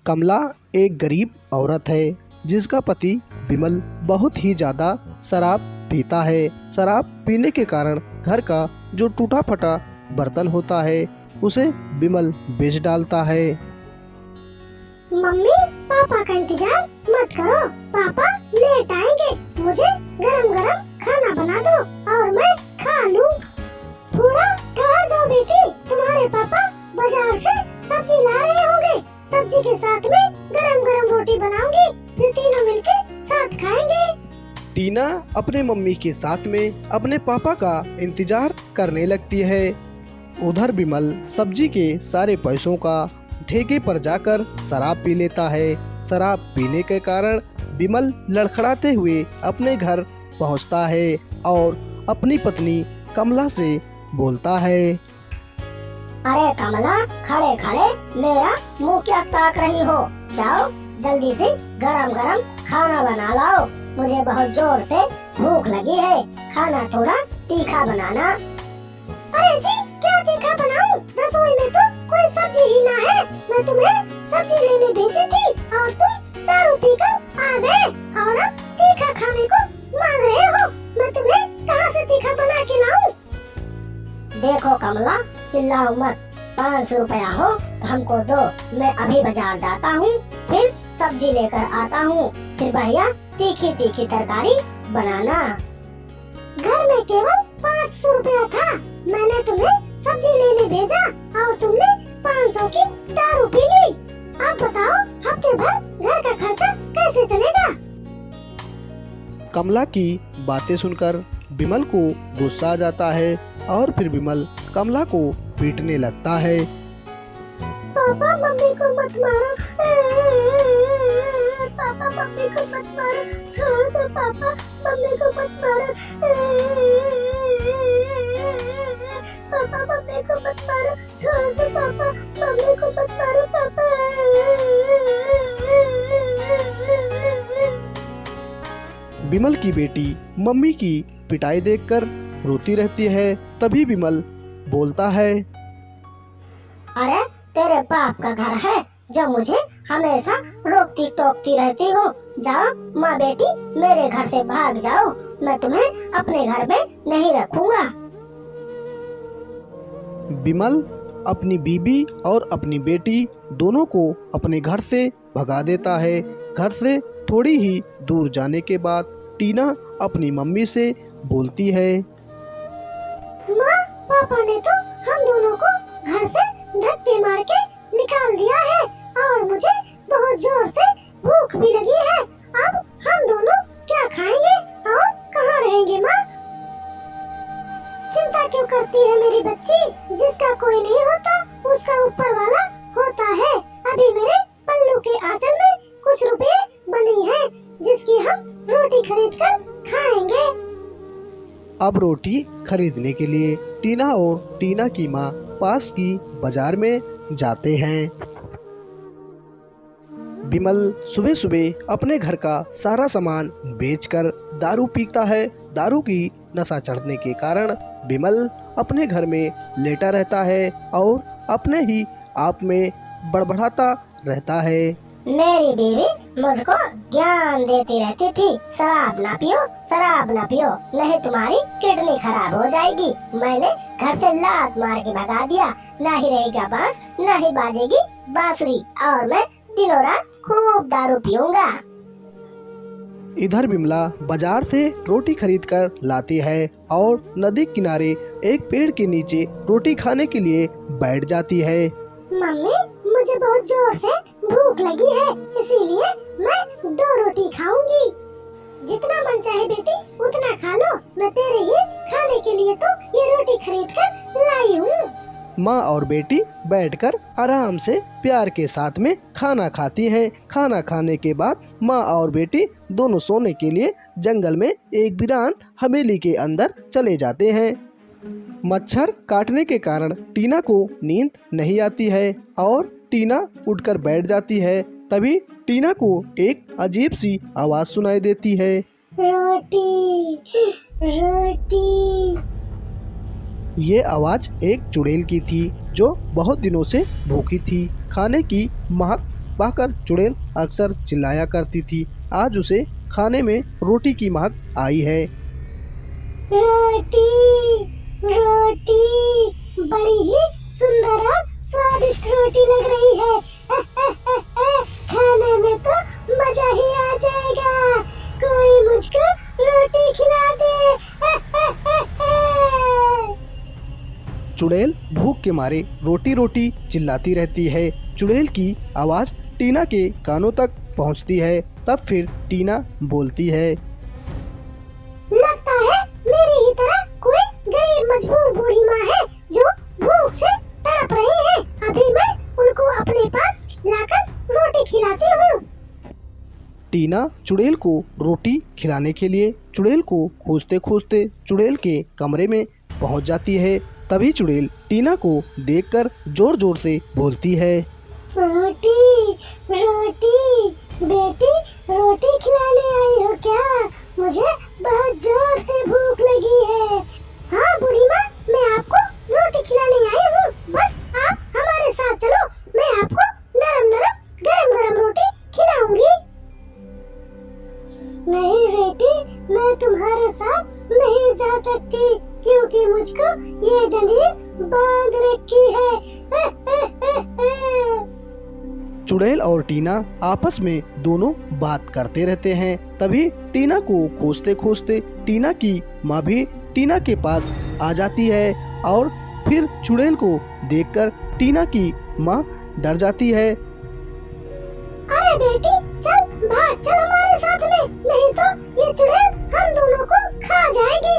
कमला एक गरीब औरत है जिसका पति विमल बहुत ही ज़्यादा शराब पीता है। शराब पीने के कारण घर का जो टूटा फटा बर्तन होता है उसे विमल बेच डालता है। मम्मी पापा का इंतजार मत करो, पापा लेट आएंगे। मुझे गरम गरम खाना बना दो और मैं खा लूं। थोड़ा ठहर जाओ बेटी, तुम्हारे पापा बाजार से सब्जी ला रहे होंगे। सब्जी के साथ में गरम गरम रोटी बनाऊंगी, फिर तीनों मिलके साथ खाएंगे। टीना अपने मम्मी के साथ में अपने पापा का इंतजार करने लगती है। उधर विमल सब्जी के सारे पैसों का ठेके पर जाकर शराब पी लेता है। शराब पीने के कारण विमल लड़खड़ाते हुए अपने घर पहुंचता है और अपनी पत्नी कमला से बोलता है। अरे कमला, खड़े खड़े मेरा मुंह क्या ताक रही हो? जाओ जल्दी से गरम गरम खाना बना लाओ, मुझे बहुत जोर से भूख लगी है। खाना थोड़ा तीखा बनाना। अरे जी, क्या तीखा बनाऊं? रसोई में तो कोई सब्जी ही ना है। मैं तुम्हें सब्जी लेने भेजी थी और तुम दारू पीकर आ गए और अब तीखा खाने को मांग रहे हो। मैं तुम्हें कहाँ से तीखा बना के लाऊं? देखो कमला, चिल्लाओ मत। 500 रुपया हो तो हमको दो, मैं अभी बाजार जाता हूँ, फिर सब्जी लेकर आता हूँ, फिर बढ़िया तीखी तीखी तरकारी बनाना। घर में केवल 500 रुपया था, मैंने तुम्हें सब्जी लेने भेजा और तुमने 500 की दारू पी ली। अब बताओ हफ्ते भर घर का खर्चा कैसे चलेगा? कमला की बातें सुनकर विमल को गुस्सा आ जाता है और फिर विमल कमला को पीटने लगता है। पापा मम्मी को मत मारो, पापा मम्मी को मत मारो, छोड़ दो पापा, मम्मी को मत मारो, पापा मम्मी को मत मारो, छोड़ दो पापा, मम्मी को मत मारो पापा। विमल की बेटी मम्मी की पिटाई देखकर रोती रहती है। तभी विमल बोलता है। अरे तेरे बाप का घर है जो मुझे हमेशा रोकती टोकती रहती हो। जाओ माँ बेटी मेरे घर से भाग जाओ, मैं तुम्हें अपने घर में नहीं रखूंगा। विमल अपनी बीबी और अपनी बेटी दोनों को अपने घर से भगा देता है। घर से थोड़ी ही दूर जाने के बाद टीना अपनी मम्मी से बोलती है। माँ, पापा ने तो हम दोनों को घर से धक्के मार के निकाल दिया है और मुझे बहुत जोर से भूख भी लगी है। अब हम दोनों क्या खाएंगे और कहाँ रहेंगे? माँ, चिंता क्यों करती है मेरी बच्ची? जिसका कोई नहीं होता उसका ऊपर वाला होता है। अभी मेरे पल्लू के आंचल में कुछ रुपए बने हैं जिसकी हम रोटी खरीद कर खाएंगे। अब रोटी खरीदने के लिए टीना और टीना की माँ पास की बाजार में जाते हैं। विमल सुबह सुबह अपने घर का सारा सामान बेचकर दारू पीता है। दारू की नशा चढ़ने के कारण विमल अपने घर में लेटा रहता है और अपने ही आप में बड़बड़ाता रहता है। मेरी बीवी मुझको ज्ञान देती रहती थी, शराब ना पियो, शराब ना पियो, नहीं तुम्हारी किडनी खराब हो जाएगी। मैंने घर से लात मार के भगा दिया, ना ही रहेगा बांस, ना ही बाजेगी बांसुरी, और मैं दिनों रात खूब दारू पीऊंगा। इधर विमला बाजार से रोटी खरीद कर लाती है और नदी किनारे एक पेड़ के नीचे रोटी खाने के लिए बैठ जाती है। मम्मी, मुझे बहुत जोर से भूख लगी है, इसीलिए मैं 2 रोटी खाऊंगी। जितना मन चाहे बेटी उतना खा लो, मैं तेरे ही खाने के लिए तो ये रोटी खरीद कर लाई हूँ। माँ और बेटी बैठकर आराम से प्यार के साथ में खाना खाती हैं। खाना खाने के बाद माँ और बेटी दोनों सोने के लिए जंगल में एक वीरान हवेली के अंदर चले जाते हैं। मच्छर काटने के कारण टीना को नींद नहीं आती है और टीना उठकर बैठ जाती है। तभी टीना को एक अजीब सी आवाज़ सुनाई देती है। रोटी रोटी। ये आवाज़ एक चुड़ैल की थी जो बहुत दिनों से भूखी थी। खाने की महक पाकर चुड़ैल अक्सर चिल्लाया करती थी। आज उसे खाने में रोटी की महक आई है। रोटी रोटी बड़ी ही सुंदर और स्वादिष्ट रोटी लग रही है। खाने में तो मजा ही आ जाएगा। कोई मुझको रोटी खिला दे। चुड़ैल भूख के मारे रोटी रोटी चिल्लाती रहती है। चुड़ैल की आवाज़ टीना के कानों तक पहुंचती है। तब फिर टीना बोलती है, लगता है मेरी ही तरह कोई गरीब मजबूर बूढ़ी माँ है जो भूख से तड़प रही है। अभी मैं उनको अपने पास लाकर रोटी खिलाती हूँ। टीना चुड़ैल को रोटी खिलाने के लिए चुड़ैल को खोजते खोजते चुड़ैल के कमरे में पहुंच जाती है। तभी चुड़ैल टीना को देखकर जोर जोर से बोलती है, रोटी रोटी बेटी रोटी खिलाने आई हो क्या? मुझे बहुत जोर से भूख लगी है। हाँ बूढ़ी माँ, मैं आपको रोटी खिलाने आई हूँ। बस आप हमारे साथ चलो, मैं आपको नरम नरम गरम गरम रोटी खिलाऊंगी। नहीं बेटी, मैं तुम्हारे साथ नहीं जा सकती क्योंकि मुझको ये जंजीर बांध रखी है। चुड़ैल और टीना आपस में दोनों बात करते रहते हैं। तभी टीना को खोजते खोजते टीना की माँ भी टीना के पास आ जाती है और फिर चुड़ैल को देखकर टीना की माँ डर जाती है। अरे बेटी, चल भाग चल हमारे साथ में, नहीं तो ये चुड़ैल हम दोनों को खा जाएगी।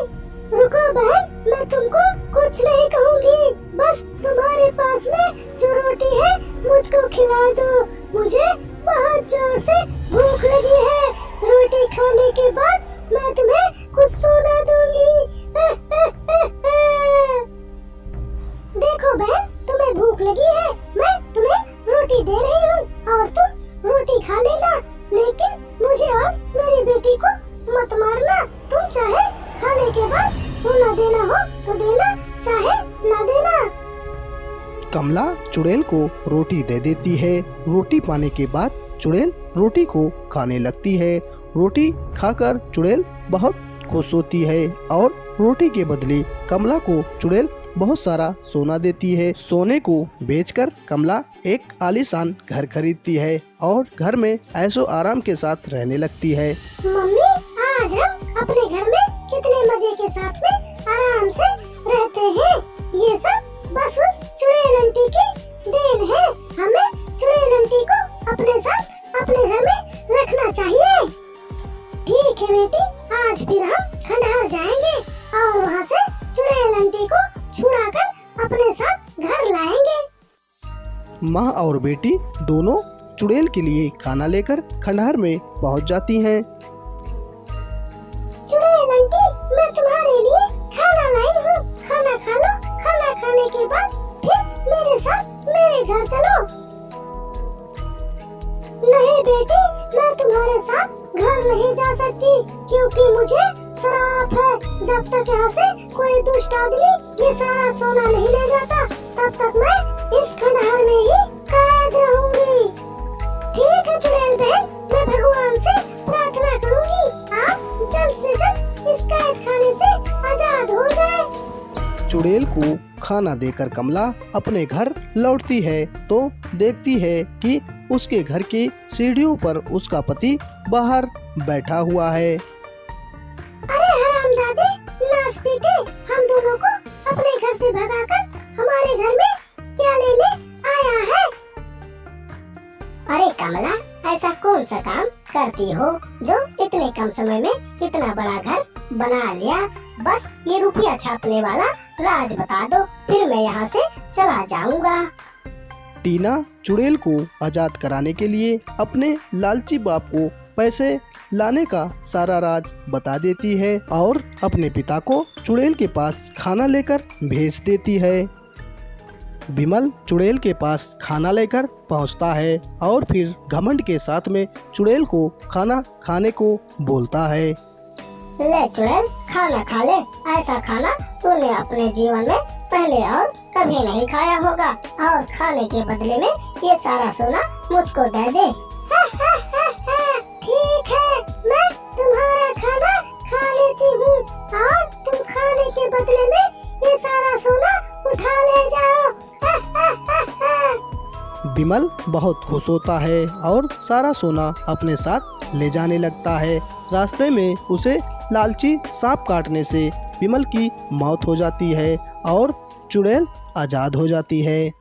रुको बहन, मैं तुमको कुछ नहीं कहूँगी। बस तुम्हारे पास में जो रोटी है मुझको खिला दो। मुझे बहुत जोर से भूख लगी है। रोटी खाने के बाद मैं तुम्हें कुछ सोना दूंगी। देखो बहन, तुम्हें भूख लगी है, मैं तुम्हें रोटी दे रही हूँ और तुम रोटी खा लेना। लेकिन मुझे और मेरी बेटी को मत मारना। तुम चाहे खाने के बाद सोना देना हो तो देना, चाहे ना देना। कमला चुड़ैल को रोटी दे देती है। रोटी पाने के बाद चुड़ैल रोटी को खाने लगती है। रोटी खाकर चुड़ैल बहुत खुश होती है और रोटी के बदले कमला को चुड़ैल बहुत सारा सोना देती है। सोने को बेचकर कमला एक आलीशान घर खरीदती है और घर में ऐशो आराम के साथ रहने लगती है। मम्मी, आज हम अपने घर में कितने मजे के साथ में आराम से रहते हैं। ये सब बस उस चुड़ैल आंटी की देन है। हमें चुड़ैल आंटी को अपने साथ अपने घर में रखना चाहिए। ठीक है बेटी, आज फिर हम खंडहर जाएंगे और वहाँ से चुड़ैल आंटी को छुड़ाकर अपने साथ घर लाएंगे। माँ और बेटी दोनों चुड़ैल के लिए खाना लेकर खंडहर में पहुँच जाती हैं। चुड़ैल आंटी, मैं तुम्हारे लिए खाना लाई हूँ। खाना खा लो। खाना खाने के बाद फिर मेरे साथ मेरे घर चलो। नहीं बेटी, मैं तुम्हारे साथ घर नहीं जा सकती क्योंकि मुझे श्राप है। जब तक यहाँ से कोई दुष्ट आदमी ये सारा सोना नहीं ले जाता, तब तक मैं इस खंडहर में ही कैद रहूंगी। ठीक है चुड़ैल बहन, मैं भगवान से प्रार्थना करूंगी आप जल्द से जल्द इस कैद खाने से आजाद हो जाए। चुड़ैल को खाना देकर कमला अपने घर लौटती है तो देखती है कि उसके घर की सीढ़ियों पर उसका पति बाहर बैठा हुआ है। अरे हरामजादे, नाश बेटे, हम दोनों को अपने घर से भगाकर हमारे घर में क्या लेने आया है? अरे कमला, ऐसा कौन सा काम करती हो जो इतने कम समय में इतना बड़ा घर बना लिया? बस ये रुपया छापने वाला राज बता दो, फिर मैं यहाँ से चला जाऊँगा। टीना चुड़ैल को आजाद कराने के लिए अपने लालची बाप को पैसे लाने का सारा राज बता देती है और अपने पिता को चुड़ैल के पास खाना लेकर भेज देती है। विमल चुड़ैल के पास खाना लेकर पहुंचता है और फिर घमंड के साथ में चुड़ैल को खाना खाने को बोलता है। ले चुड़ैल, खाना खा ले। ऐसा खाना तूने अपने जीवन में पहले और कभी नहीं खाया होगा और खाने के बदले में ये सारा सोना मुझको दे दे। ठीक है, मैं तुम्हारा खाना खा लेती हूँ और तुम खाने के बदले में ये सारा सोना उठा ले जाओ। बिमल बहुत खुश होता है और सारा सोना अपने साथ ले जाने लगता है। रास्ते में उसे लालची सांप काटने से बिमल की मौत हो जाती है और चुड़ैल आजाद हो जाती है।